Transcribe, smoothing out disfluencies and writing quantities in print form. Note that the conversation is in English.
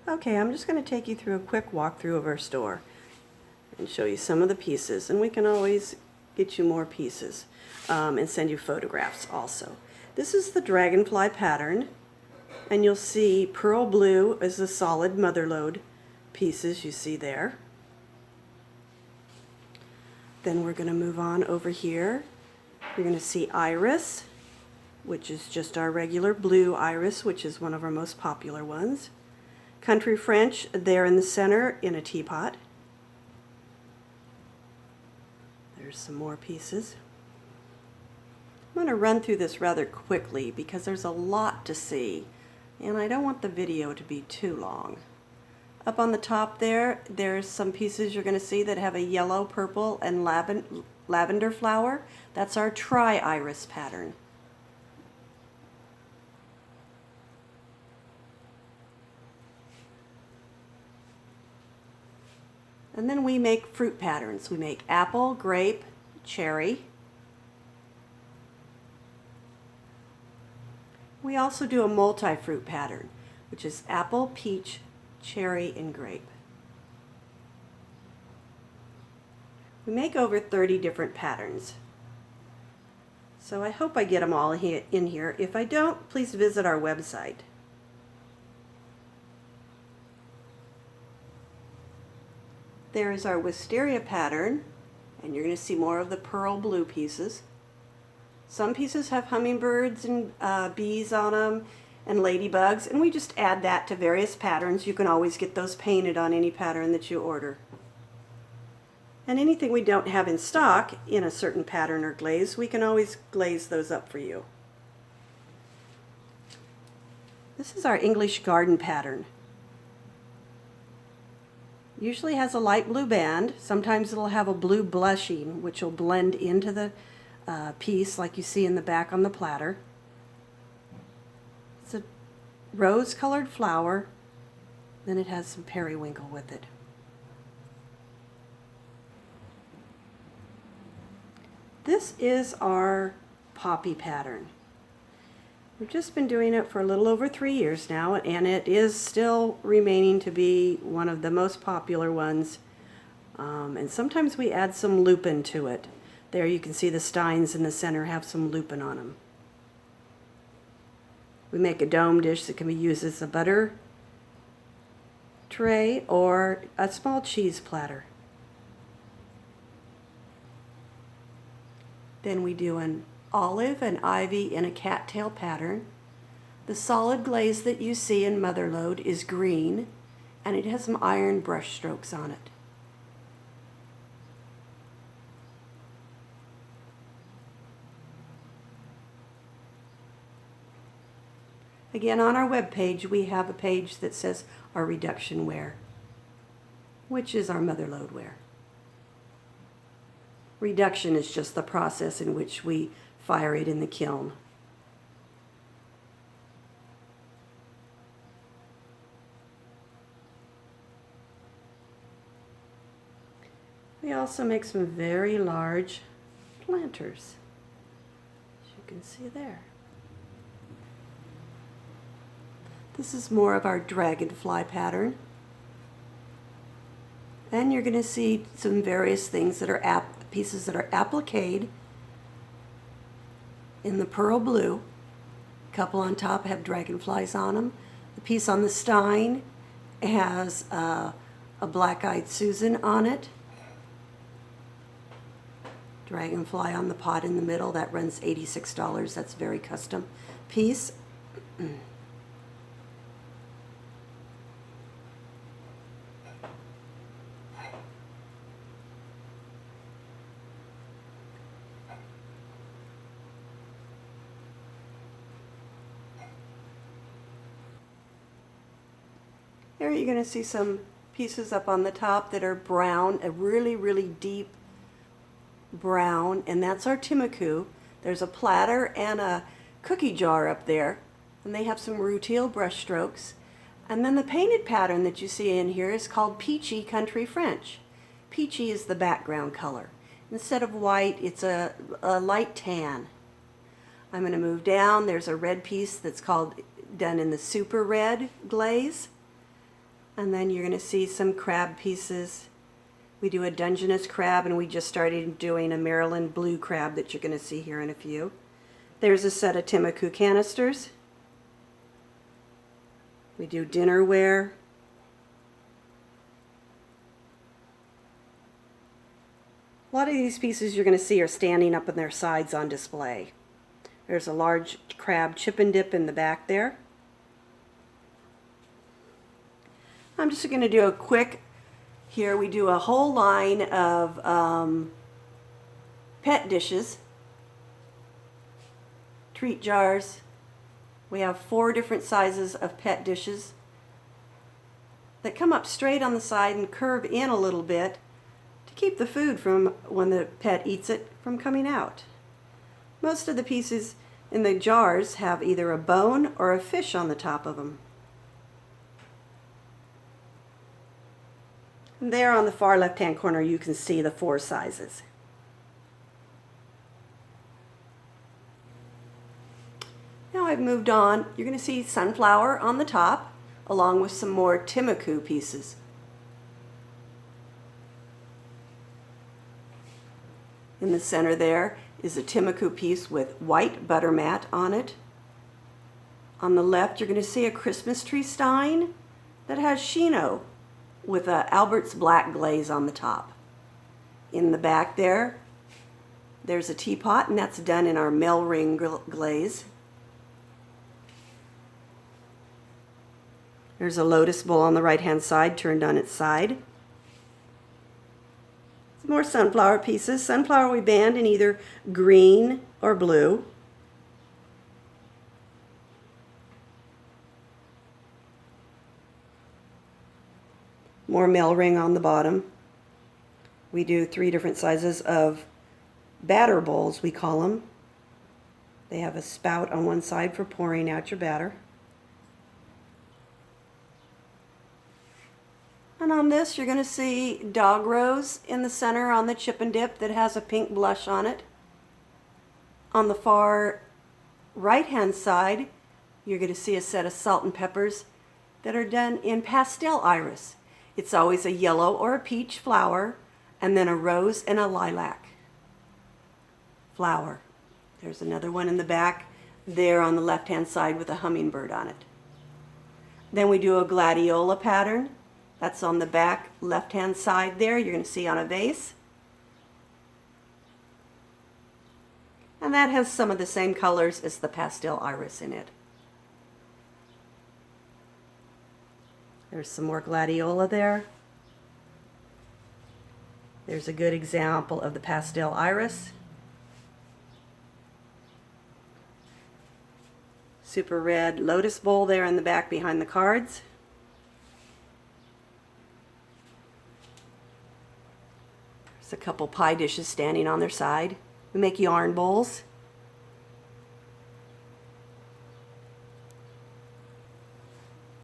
Okay, I'm just going to take you through a quick walkthrough of our store and show you some of the pieces, and we can always get you more pieces and send you photographs also. This is the dragonfly pattern, and you'll see pearl blue is the solid mother lode pieces you see there. Then we're going to move on over here. You're going to see iris, which is just our regular blue iris, which is one of our most popular ones. Country French there in the center in a teapot. There's some more pieces. I'm going to run through this rather quickly because there's a lot to see, and I don't want the video to be too long. Up on the top there's some pieces you're going to see that have a yellow, purple, and lavender flower. That's our tri-iris pattern. And then we make fruit patterns. We make apple, grape, cherry. We also do a multi-fruit pattern, which is apple, peach, cherry, and grape. We make over 30 different patterns. So I hope I get them all in here. If I don't, please visit our website. There is our wisteria pattern, and you're going to see more of the pearl blue pieces. Some pieces have hummingbirds and bees on them and ladybugs, and we just add that to various patterns. You can always get those painted on any pattern that you order. And anything we don't have in stock in a certain pattern or glaze, we can always glaze those up for you. This is our English garden pattern. Usually has a light blue band. Sometimes it'll have a blue blushing, which will blend into the piece like you see in the back on the platter. It's a rose-colored flower, then it has some periwinkle with it. This is our poppy pattern. We've just been doing it for a little over 3 years now, and it is still remaining to be one of the most popular ones. And sometimes we add some lupin to it. There you can see the steins in the center have some lupin on them. We make a dome dish that can be used as a butter tray or a small cheese platter. Then we do an olive and ivy in a cattail pattern. The solid glaze that you see in mother lode is green, and it has some iron brush strokes on it. Again, on our web page we have a page that says our reduction ware, which is our mother lode ware. Reduction is just the process in which we fire it in the kiln. We also make some very large planters, as you can see there. This is more of our dragonfly pattern. And you're going to see some various things that are pieces that are appliqued in the pearl blue. A couple on top have dragonflies on them. The piece on the stein has a black-eyed Susan on it. Dragonfly on the pot in the middle, that runs $86. That's a very custom piece. Here you're going to see some pieces up on the top that are brown, a really, really deep brown, and that's our Timaku. There's a platter and a cookie jar up there, and they have some rutile brush strokes. And then the painted pattern that you see in here is called Peachy Country French. Peachy is the background color. Instead of white, it's a light tan. I'm going to move down. There's a red piece that's done in the super red glaze. And then you're going to see some crab pieces. We do a Dungeness crab, and we just started doing a Maryland blue crab that you're going to see here in a few. There's a set of Timaku canisters. We do dinnerware. A lot of these pieces you're going to see are standing up on their sides on display. There's a large crab chip and dip in the back there. I'm just going to do a quick, here we do a whole line of pet dishes, treat jars. We have 4 different sizes of pet dishes that come up straight on the side and curve in a little bit to keep the food from, when the pet eats it, from coming out. Most of the pieces in the jars have either a bone or a fish on the top of them. And there on the far left-hand corner you can see the 4 sizes. Now I've moved on. You're going to see sunflower on the top, along with some more Timaku pieces. In the center there is a Timaku piece with white butter mat on it. On the left you're going to see a Christmas tree stein that has chino with a Albert's black glaze on the top. In the back there's a teapot, and that's done in our Mel ring glaze. There's a lotus bowl on the right-hand side, turned on its side. Some more sunflower pieces. Sunflower we band in either green or blue. More Mel ring on the bottom. We do 3 different sizes of batter bowls, we call them. They have a spout on one side for pouring out your batter. And on this you're going to see dog rose in the center on the chip and dip that has a pink blush on it. On the far right-hand side you're going to see a set of salt and peppers that are done in pastel iris. It's always a yellow or a peach flower, and then a rose and a lilac flower. There's another one in the back there on the left-hand side with a hummingbird on it. Then we do a gladiola pattern. That's on the back left-hand side there. You're going to see on a vase. And that has some of the same colors as the pastel iris in it. There's some more gladiola there. There's a good example of the pastel iris. Super red lotus bowl there in the back behind the cards. There's a couple pie dishes standing on their side. We make yarn bowls.